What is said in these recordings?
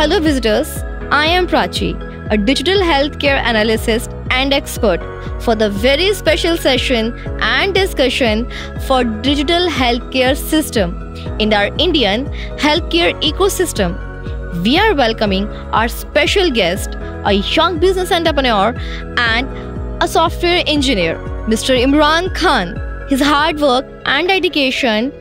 Hello visitors, I am Prachi, a digital healthcare analyst and expert for the very special session and discussion for digital healthcare system in our Indian healthcare ecosystem. We are welcoming our special guest, a young business entrepreneur and a software engineer, Mr. Imran Khan. His hard work and dedication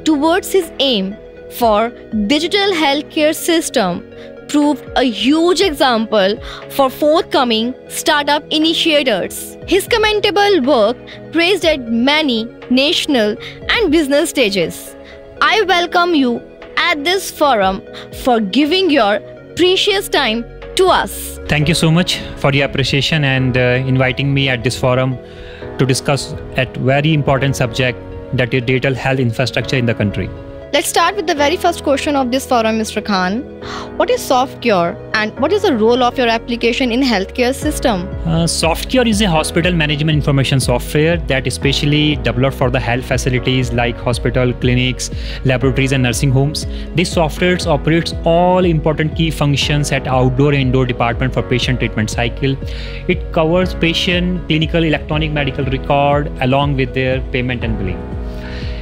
towards his aim for digital healthcare system proved a huge example for forthcoming startup initiators. His commendable work praised at many national and business stages. I welcome you at this forum for giving your precious time to us. Thank you so much for your appreciation and inviting me at this forum to discuss a very important subject, that is digital health infrastructure in the country. Let's start with the very first question of this forum, Mr. Khan. What is Softcure and what is the role of your application in healthcare system? Softcure is a hospital management information software that is specially developed for the health facilities like hospital, clinics, laboratories and nursing homes. This software operates all important key functions at outdoor and indoor department for patient treatment cycle. It covers patient clinical electronic medical record along with their payment and billing.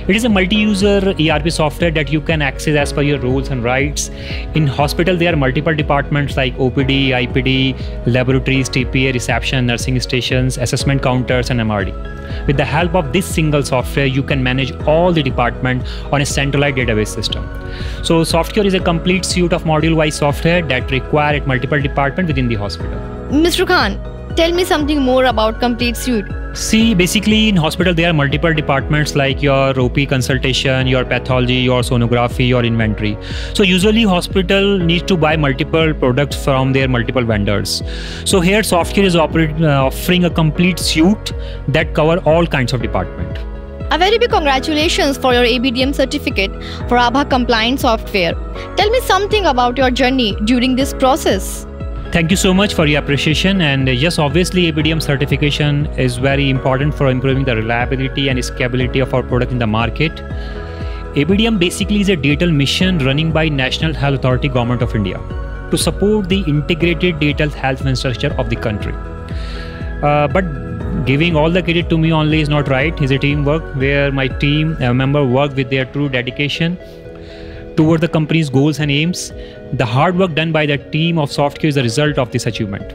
It is a multi-user ERP software that you can access as per your roles and rights. In hospital, there are multiple departments like OPD, IPD, laboratories, TPA, reception, nursing stations, assessment counters, and MRD. With the help of this single software, you can manage all the department on a centralized database system. So Softcure is a complete suite of module-wise software that require at multiple departments within the hospital. Mr. Khan, tell me something more about complete suite. See, basically in hospital, there are multiple departments like your OP consultation, your pathology, your sonography, your inventory. So usually hospital needs to buy multiple products from their multiple vendors. So here Softcure is offering a complete suite that cover all kinds of department. A very big congratulations for your ABDM certificate for ABHA compliant software. Tell me something about your journey during this process. Thank you so much for your appreciation, and yes, obviously ABDM certification is very important for improving the reliability and scalability of our product in the market. ABDM basically is a digital mission running by National Health Authority Government of India to support the integrated digital health infrastructure of the country. But giving all the credit to me only is not right. It's a teamwork where my team member work with their true dedication toward the company's goals and aims. The hard work done by the team of Softcure is the result of this achievement.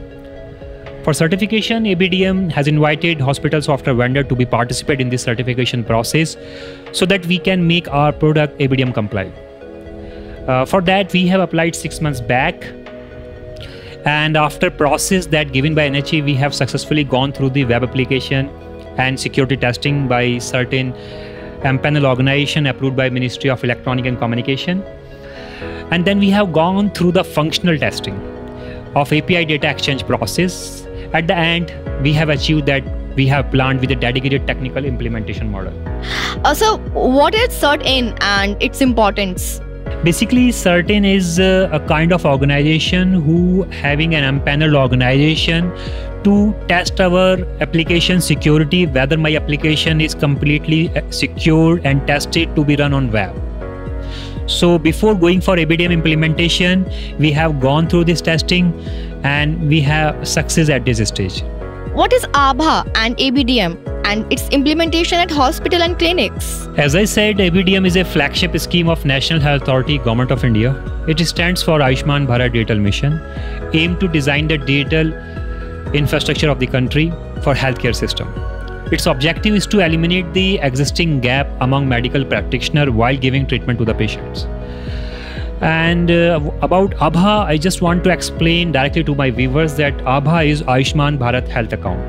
For certification, ABDM has invited hospital software vendor to be participate in this certification process so that we can make our product ABDM compliant. For that, we have applied 6 months back. And after process that given by NHA, we have successfully gone through the web application and security testing by certain panel organization approved by Ministry of Electronic and Communication. And then we have gone through the functional testing of API data exchange process. At the end, we have achieved that we have planned with a dedicated technical implementation model. So what is CERT-in and its importance? Basically, CERT-in is a kind of organization who having an empaneled organization to test our application security, whether my application is completely secured and tested to be run on web. So before going for ABDM implementation, we have gone through this testing and we have success at this stage. What is ABHA and ABDM and its implementation at hospital and clinics? As I said, ABDM is a flagship scheme of National Health Authority Government of India. It stands for Ayushman Bharat Digital Mission, aimed to design the digital infrastructure of the country for healthcare system. Its objective is to eliminate the existing gap among medical practitioners while giving treatment to the patients. And about ABHA, I just want to explain directly to my viewers that ABHA is Ayushman Bharat Health Account.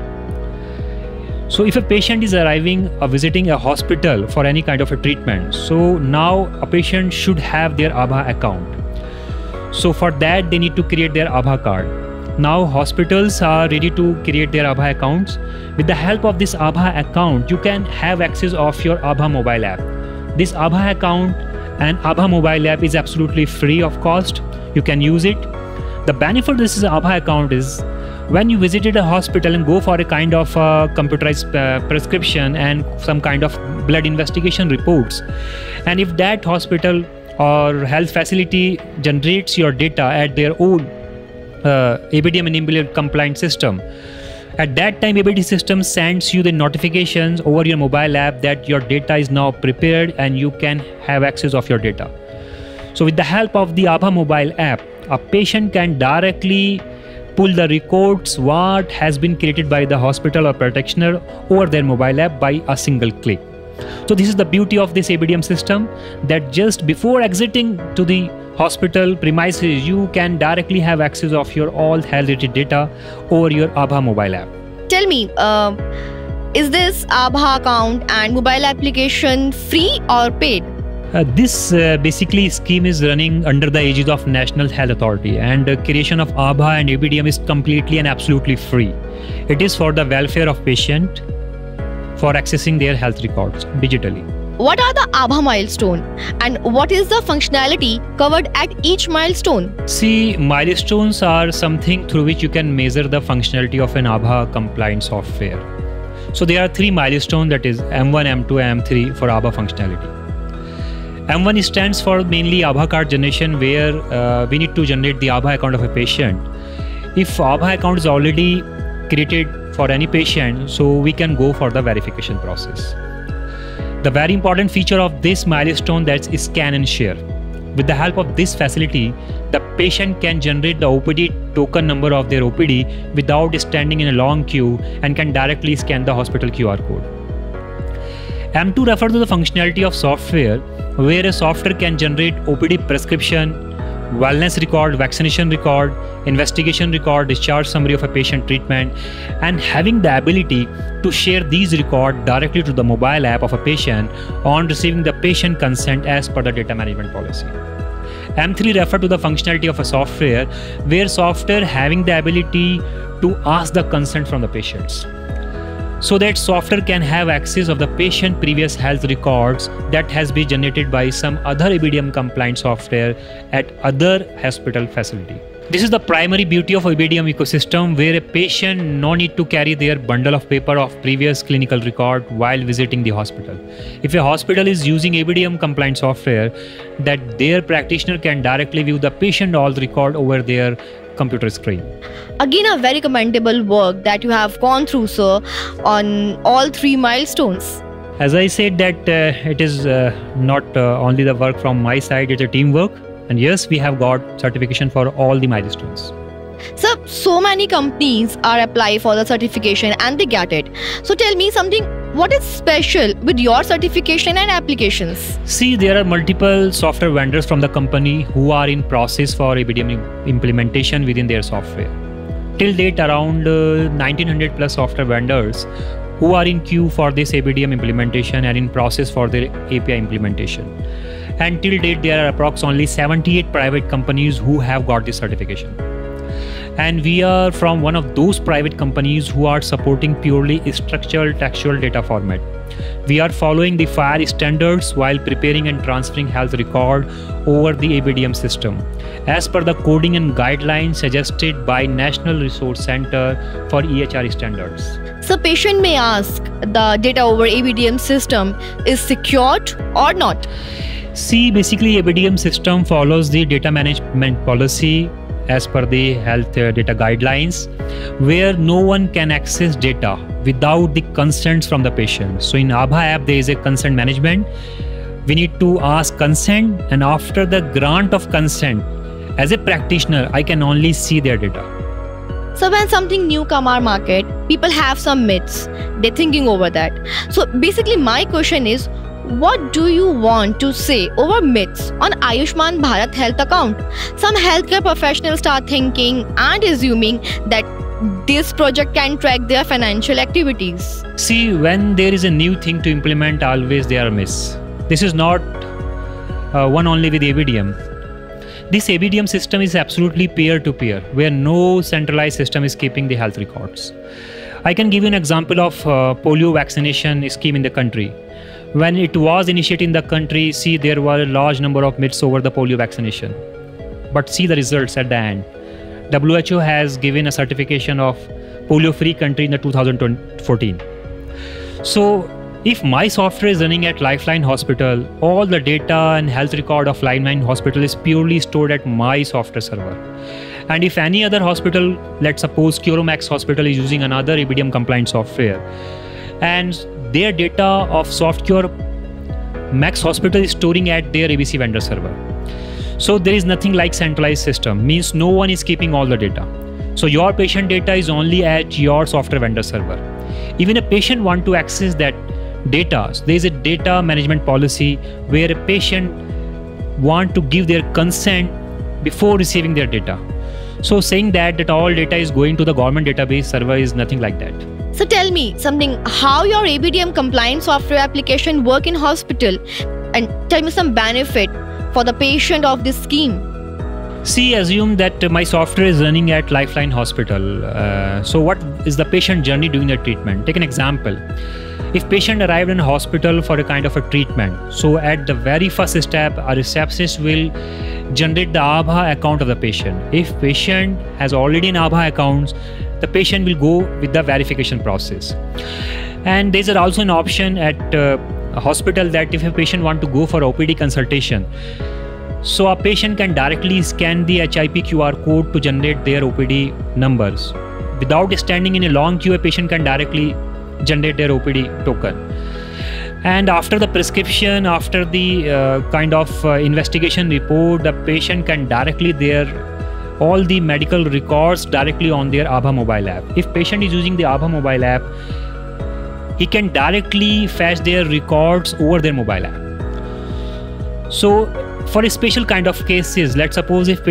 So if a patient is arriving or visiting a hospital for any kind of a treatment, so now a patient should have their ABHA account. So for that, they need to create their ABHA card. Now hospitals are ready to create their ABHA accounts. With the help of this ABHA account, you can have access of your ABHA mobile app. This ABHA account and ABHA mobile app is absolutely free of cost. You can use it. The benefit of this ABHA account is when you visited a hospital and go for a kind of computerized prescription and some kind of blood investigation reports, and if that hospital or health facility generates your data at their own ABDM enabled compliant system. At that time, ABDM system sends you the notifications over your mobile app that your data is now prepared and you can have access of your data. So with the help of the ABHA mobile app, a patient can directly pull the records what has been created by the hospital or practitioner over their mobile app by a single click. So this is the beauty of this ABDM system, that just before exiting to the hospital premises, you can directly have access of your all health related data over your ABHA mobile app. Tell me, is this ABHA account and mobile application free or paid? This basically scheme is running under the aegis of National Health Authority, and the creation of ABHA and ABDM is completely and absolutely free. It is for the welfare of patient for accessing their health records digitally. What are the ABHA milestone and what is the functionality covered at each milestone? See, milestones are something through which you can measure the functionality of an ABHA compliant software. So there are 3 milestones, that is M1, M2, and M3 for ABHA functionality. M1 stands for mainly ABHA card generation, where we need to generate the ABHA account of a patient. If ABHA account is already created for any patient, so we can go for the verification process. The very important feature of this milestone, that's scan and share. With the help of this facility, the patient can generate the OPD token number of their OPD without standing in a long queue and can directly scan the hospital QR code. M2 refers to the functionality of software, where a software can generate OPD prescription, wellness record, vaccination record, investigation record, discharge summary of a patient treatment, and having the ability to share these records directly to the mobile app of a patient on receiving the patient consent as per the data management policy. M3 refers to the functionality of a software, where software having the ability to ask the consent from the patients, so that software can have access of the patient previous health records that has been generated by some other ABDM compliant software at other hospital facility. This is the primary beauty of ABDM ecosystem, where a patient no need to carry their bundle of paper of previous clinical record while visiting the hospital. If a hospital is using ABDM compliant software, that their practitioner can directly view the patient all record over their computer screen. Again, a very commendable work that you have gone through, sir, on all 3 milestones. As I said that it is not only the work from my side, it's a teamwork. And yes, we have got certification for all the milestones. Sir, so many companies are apply for the certification and they get it. So tell me something, what is special with your certification and applications? See, there are multiple software vendors from the company who are in process for ABDM implementation within their software. Till date, around 1900 plus software vendors who are in queue for this ABDM implementation and in process for their API implementation. And till date, there are approximately 78 private companies who have got this certification. And we are from one of those private companies who are supporting purely structured textual data format. We are following the FHIR standards while preparing and transferring health record over the ABDM system, as per the coding and guidelines suggested by National Resource Center for EHR standards. So patient may ask, the data over ABDM system is secured or not? See, basically ABDM system follows the data management policy as per the health data guidelines, where no one can access data without the consents from the patient. So in ABHA app, there is a consent management. We need to ask consent, and after the grant of consent, as a practitioner, I can only see their data. So when something new come our market, people have some myths. They're thinking over that. So basically my question is, what do you want to say over myths on Ayushman Bharat Health account? Some healthcare professionals start thinking and assuming that this project can track their financial activities. See, when there is a new thing to implement, always there are myths. This is not one only with ABDM. This ABDM system is absolutely peer-to-peer, where no centralized system is keeping the health records. I can give you an example of polio vaccination scheme in the country. When it was initiated in the country, see, there were a large number of myths over the polio vaccination. But see the results at the end. WHO has given a certification of polio-free country in the 2014. So If my software is running at Lifeline Hospital, all the data and health record of Lifeline Hospital is purely stored at my software server. And if any other hospital, let's suppose Curomax Hospital is using another ABDM compliant software, and their data of Softcure Max Hospital is storing at their ABC vendor server. So there is nothing like centralized system, means no one is keeping all the data. So your patient data is only at your software vendor server. Even a patient want to access that data, there is a data management policy where a patient want to give their consent before receiving their data. So saying that all data is going to the government database server is nothing like that. So tell me something, how your ABDM compliant software application work in hospital, and tell me some benefit for the patient of this scheme. See, assume that my software is running at Lifeline Hospital. So what is the patient journey during the treatment? Take an example. If patient arrived in a hospital for a kind of a treatment, so at the very first step, a receptionist will generate the ABHA account of the patient. If patient has already an ABHA account, the patient will go with the verification process. And there is also an option at a hospital that if a patient want to go for OPD consultation, so a patient can directly scan the HIP QR code to generate their OPD numbers. Without standing in a long queue, a patient can directly generate their OPD token. And after the prescription, after the kind of investigation report, the patient can directly all the medical records directly on their ABHA mobile app. If patient is using the ABHA mobile app, he can directly fetch their records over their mobile app. So for a special kind of cases, let's suppose if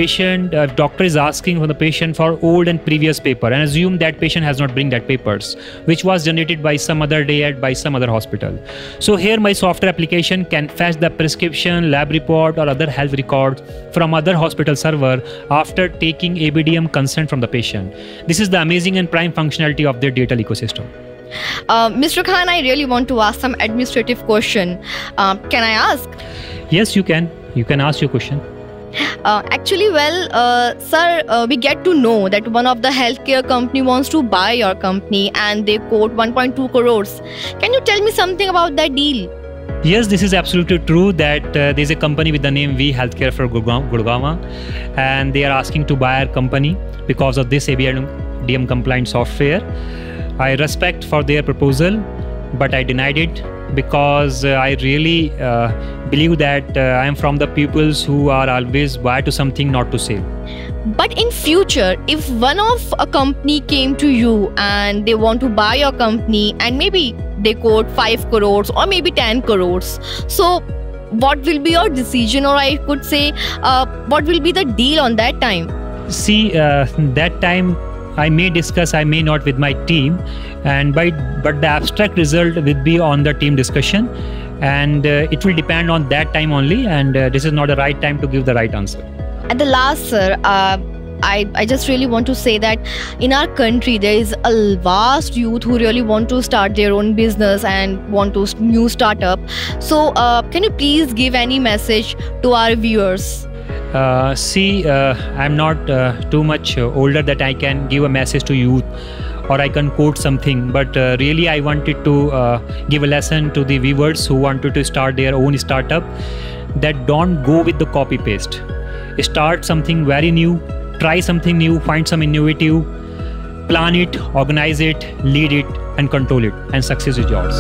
doctor is asking for the patient for old and previous paper, and assume that patient has not bring that papers, which was generated by some other day by some other hospital. So here my software application can fetch the prescription, lab report or other health records from other hospital server after taking ABDM consent from the patient. This is the amazing and prime functionality of their data ecosystem. Mr. Khan, I really want to ask some administrative question. Can I ask? Yes, you can. You can ask your question. Actually, sir, we get to know that one of the healthcare company wants to buy your company and they quote 1.2 crores. Can you tell me something about that deal? Yes, this is absolutely true that there is a company with the name V Healthcare for Gurgaon, and they are asking to buy our company because of this ABDM compliant software. I respect for their proposal, but I denied it because I really believe that I am from the peoples who are always buy to something, not to sell. But in future, if one of a company came to you and they want to buy your company and maybe they quote 5 crores or maybe 10 crores, so what will be your decision, or I could say what will be the deal on that time? See, that time I may discuss, I may not with my team, but the abstract result will be on the team discussion, and it will depend on that time only, and this is not the right time to give the right answer. At the last, sir, I just really want to say that in our country there is a vast youth who really want to start their own business and want to new startup. So can you please give any message to our viewers? See, I'm not too much older that I can give a message to youth or I can quote something, but really I wanted to give a lesson to the viewers who wanted to start their own startup, that don't go with the copy paste. Start something very new, try something new, find some innovative, plan it, organize it, lead it and control it, and success is yours.